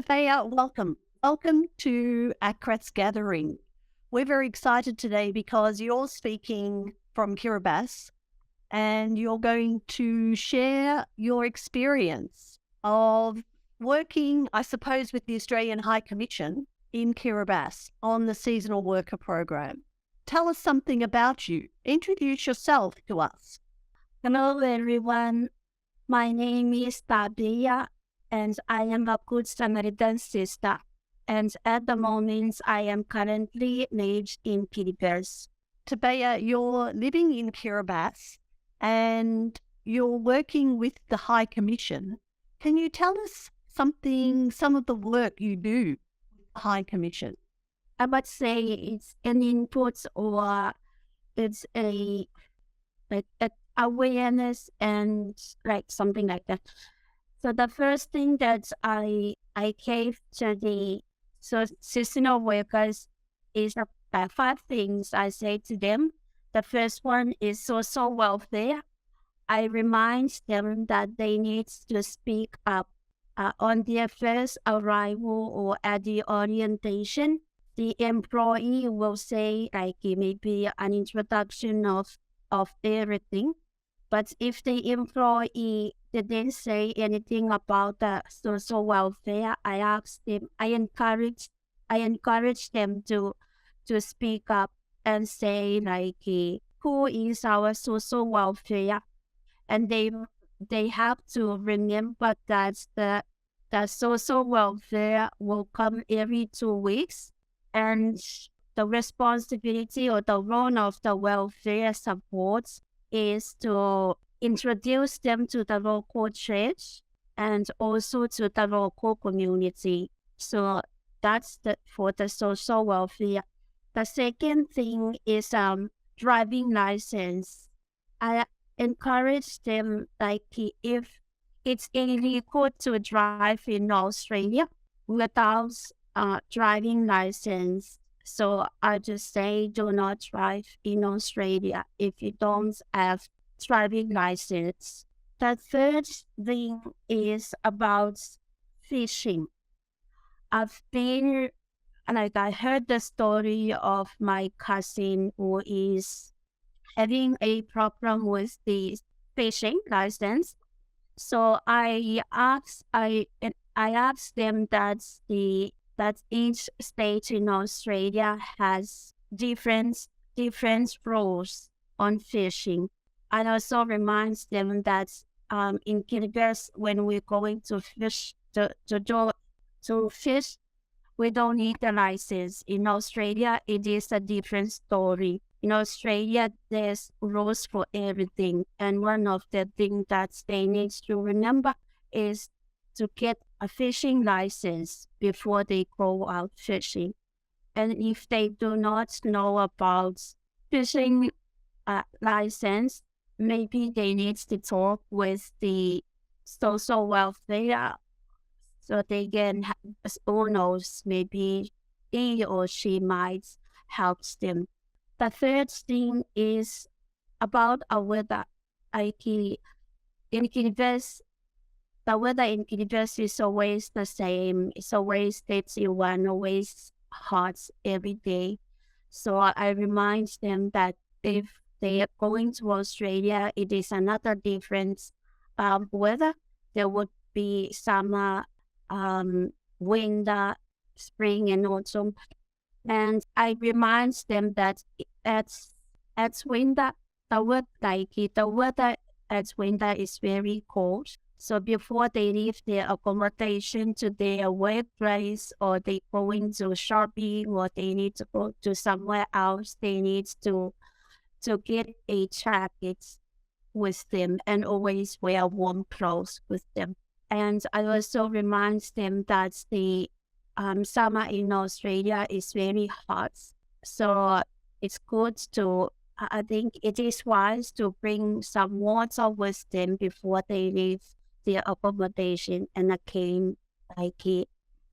Taabeia, welcome. Welcome to Akrat's Gathering. We're very excited today because you're speaking from Kiribati and you're going to share your experience of working, I suppose, with the Australian High Commission in Kiribati on the seasonal worker program. Tell us something about you. Introduce yourself to us. Hello, everyone. My name is Taabeia, and I am a Good Samaritan Sister. And at the moment, I am currently lived in Kiribati. Taabeia, you're living in Kiribati and you're working with the High Commission. Can you tell us some of the work you do with the High Commission? I would say it's an input or it's a awareness and something like that. So the first thing that I gave to the seasonal workers is 5 things I say to them. The first one is social welfare. I remind them that they need to speak up on their first arrival or at the orientation. The employee will say maybe an introduction of everything. But if the employee didn't say anything about the social welfare, I encourage them to speak up and say who is our social welfare, and they have to remember that the social welfare will come every 2 weeks, and the responsibility or the role of the welfare support is to introduce them to the local church and also to the local community. So that's for the social welfare. The second thing is driving license. I encourage them if it's illegal to drive in Australia without driving license. So I just say do not drive in Australia if you don't have driving license. The third thing is about fishing. I heard the story of my cousin who is having a problem with the fishing license. So I asked them that each state in Australia has different rules on fishing. And also reminds them that in Kiribati, when we're going to fish to fish, we don't need a license. In Australia, it is a different story. In Australia, there's rules for everything. And one of the things that they need to remember is to get a fishing license before they go out fishing. And if they do not know about fishing license, maybe they need to talk with the social welfare so they can, who knows, maybe he or she might help them. The third thing is about our weather. In Kiribati, the weather in Kiribati is always the same. It's always 31, always hot every day. So I remind them that if they are going to Australia, it is another different weather. There would be summer, winter, spring, and autumn. And I remind them that at winter, the weather at winter is very cold. So before they leave their accommodation to their workplace, or they going to shopping, or they need to go to somewhere else, they need to get a jacket with them and always wear warm clothes with them. And I also remind them that the summer in Australia is very hot. So it's good to, I think it is wise to bring some water with them before they leave their accommodation. And again,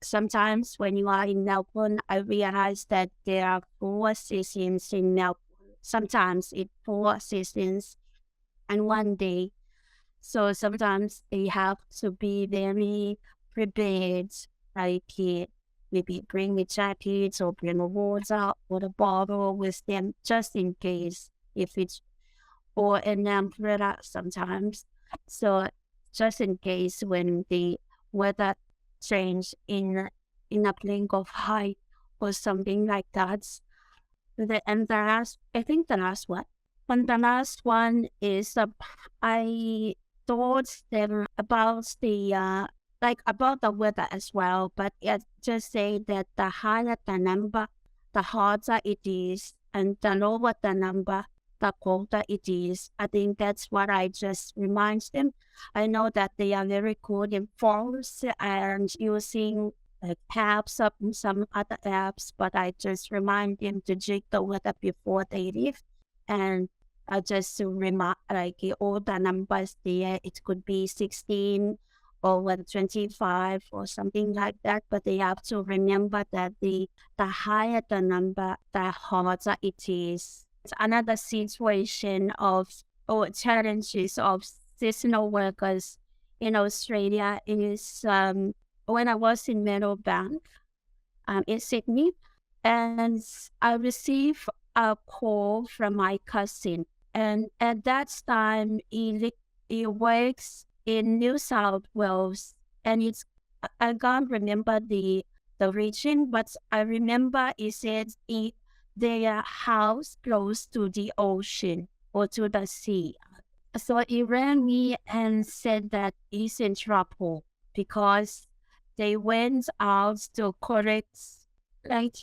sometimes when you are in Melbourne, I realize that there are 4 seasons in Melbourne. Sometimes it's 4 seasons and 1 day. So sometimes they have to be very prepared like maybe bring a jacket or bring a water or a bottle with them just in case if it's or an umbrella sometimes. So just in case when the weather change in a blink of eye or something like that. And the last, I think the last one. And the last one is I told them about the like about the weather as well, but it just say that the higher the number, the harder it is, and the lower the number, the colder it is. I think that's what I just remind them. I know that they are very good in phones and using apps up and some other apps, but I just remind them to check the weather before they leave. And I just remind like all the numbers there, it could be 16 or 125 or something like that, but they have to remember that the higher the number, the harder it is. It's another situation of or challenges of seasonal workers in Australia is when I was in Meadowbank in Sydney, and I received a call from my cousin. And at that time, he works in New South Wales, and I can't remember the region, but I remember he said their house close to the ocean or to the sea. So he rang me and said that he's in trouble because they went out to collect like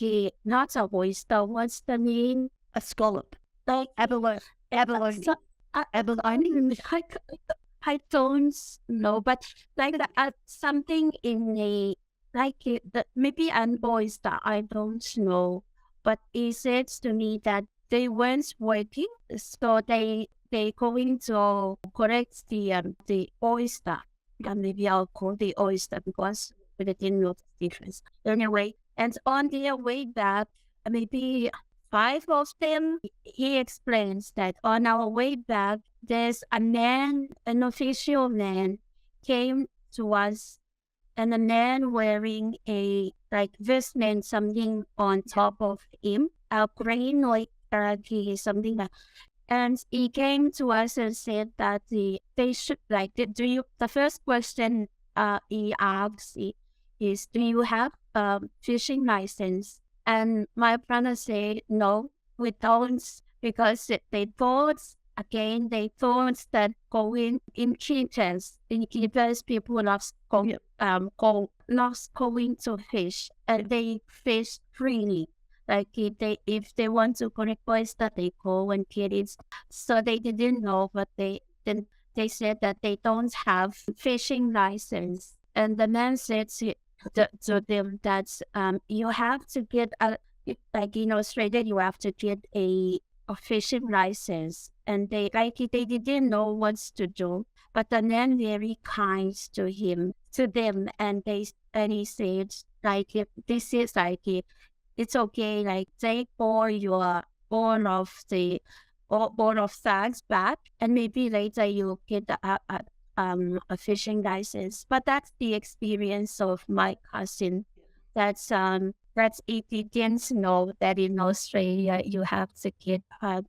not a oyster, what's the name? A scallop. Like Abalone. Abalone. so, Abalone. I don't know, but like something in a like maybe an oyster, I don't know. But he said to me that they weren't working, so they going to collect the oyster. And maybe I'll call the oyster because we didn't know the difference. Anyway, and on their way back, maybe 5 of them, he explains that on our way back, there's a man, an official man, came to us, and a man wearing a like vestment, something on top of him, a green like something like. And he came to us and said that they should like do you the first question he asks is do you have a fishing license? And my brother said no, we don't, because they thought they thought that going in Keepers people loves loves going to fish, and they fish freely. Like if they want to collect oyster, they go and get it. So they didn't know, but they said that they don't have fishing license. And the man said to them that you have to get like in Australia you have to get a fishing license. And they didn't know what to do. But the man very kind to them, and he said like this is like it's okay, like take all of that back, and maybe later you'll get a fishing license. But that's the experience of my cousin. That's it didn't know that in Australia you have to get a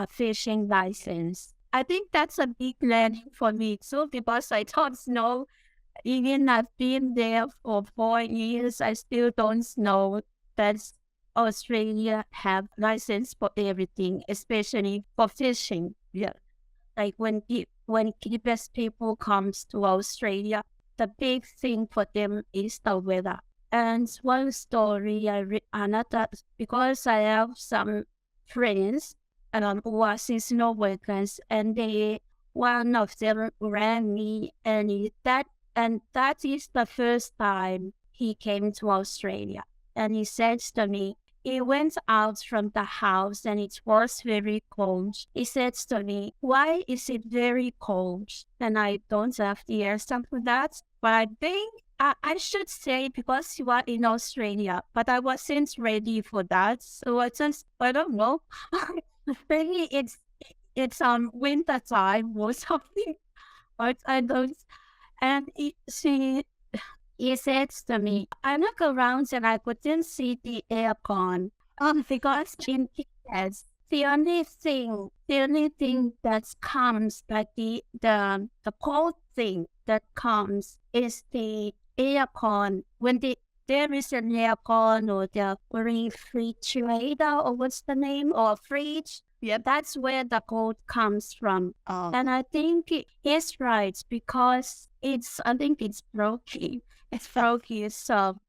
fishing license. I think that's a big learning for me too, because I don't know. Even I've been there for 4 years, I still don't know that Australia have license for everything, especially for fishing. Yeah, like when Kiribati people comes to Australia, the big thing for them is the weather. And one story another, because I have some friends who are seasonal workers, and one of them rang me, and that is the first time he came to Australia. And he said to me, he went out from the house and it was very cold. He said to me, why is it very cold? And I don't have the answer for that. But I think I should say because you are in Australia, but I wasn't ready for that. So I don't know. Maybe it's winter time or something. But I don't. And he said to me, I look around and I couldn't see the aircon. Because in Kenya, the only thing that comes, like the cold thing that comes is the aircon. When there is an aircon or the refrigerator or what's the name, or fridge, Yep. that's where the cold comes from. Oh, And I think he's right because I think it's broken. It's broken. So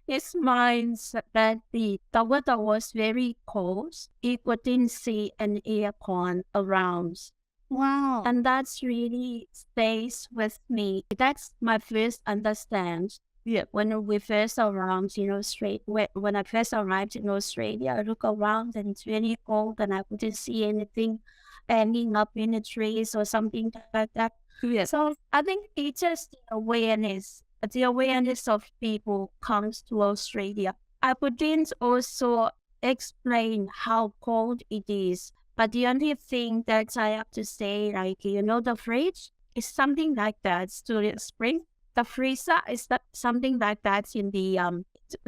his minds that the weather was very cold. He couldn't see an aircon around. wow. And that's really stays with me. That's my first understand. Yeah. When we first arrived in Australia, when I first arrived in Australia, I look around and it's really cold and I couldn't see anything hanging up in the trees or something like that. Yeah. So I think it's just the awareness of people comes to Australia. I couldn't also explain how cold it is, but the only thing that I have to say, like, the fridge is something like that during spring. The freezer is something like that in the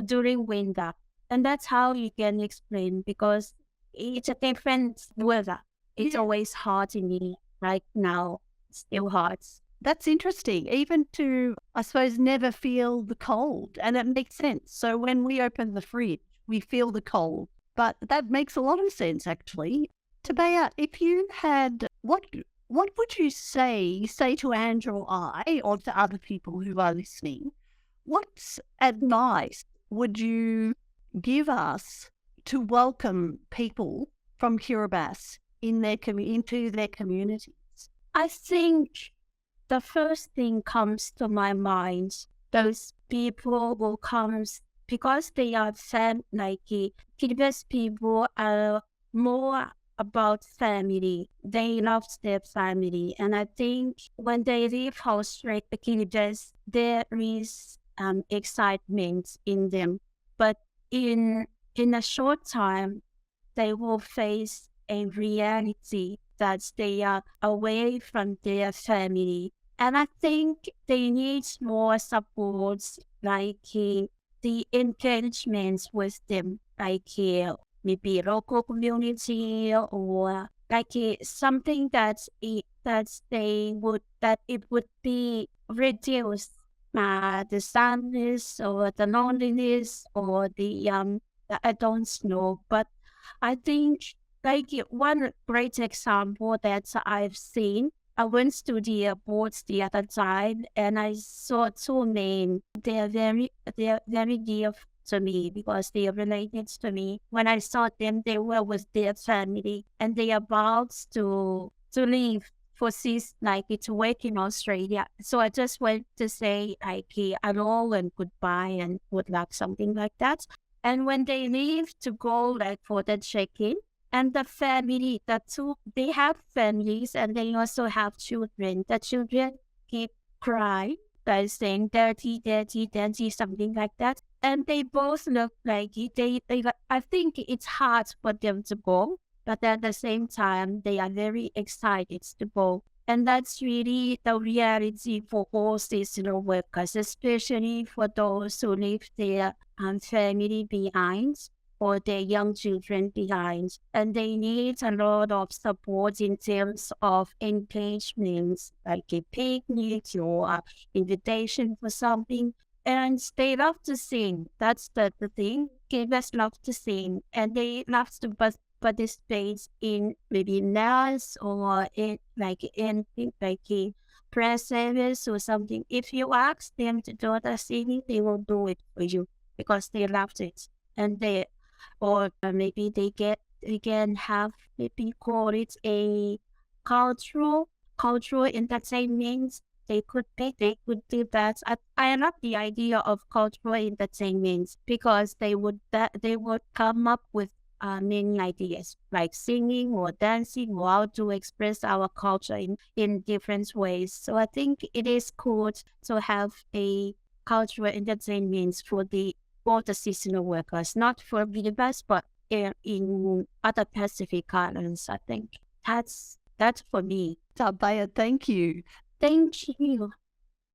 during winter, and that's how you can explain because it's a different weather. It's always hot in the right now, still hot. That's interesting, even to, I suppose, never feel the cold. And it makes sense. So when we open the fridge, we feel the cold. But that makes a lot of sense, actually. Taabeia, if you had, what would you say to Andrew or I, or to other people who are listening, what advice would you give us to welcome people from Kiribati into their communities? I think the first thing comes to my mind, those people will come because they are Kiribati people are more about family. They love their family. And I think when they leave Australia, Kiribati, there is excitement in them. But in a short time, they will face a reality that they are away from their family. And I think they need more support, the encouragement with them, maybe local community or something that it would be reduce the sadness or the loneliness or the I don't know, but I think one great example that I've seen. I went to the airport the other time and I saw two men. They're very dear to me because they are related to me. When I saw them, they were with their family and they are about to leave for to work in Australia. So I just went to say hello and goodbye and good luck, something like that. And when they leave to go for the check-in, and the family, they have families and they also have children. The children keep crying by saying dirty, dirty, dirty, something like that. And they both look like I think it's hard for them to go, but at the same time, they are very excited to go. And that's really the reality for all seasonal workers, especially for those who leave their family behind or their young children behind. And they need a lot of support in terms of engagements, like a picnic or invitation for something. And they love to sing. That's the thing. Givers love to sing. And they love to participate in maybe dance or in a press service or something. If you ask them to do the singing, they will do it for you because they love it. And maybe they can have, maybe call it a cultural entertainment. They could do that. I love the idea of cultural entertainment because they would come up with many ideas like singing or dancing or how to express our culture in different ways. So I think it is cool to have a cultural entertainment for the seasonal workers, not for Kiribati, but in other Pacific islands. I think that's for me. Taabeia, thank you. Thank you.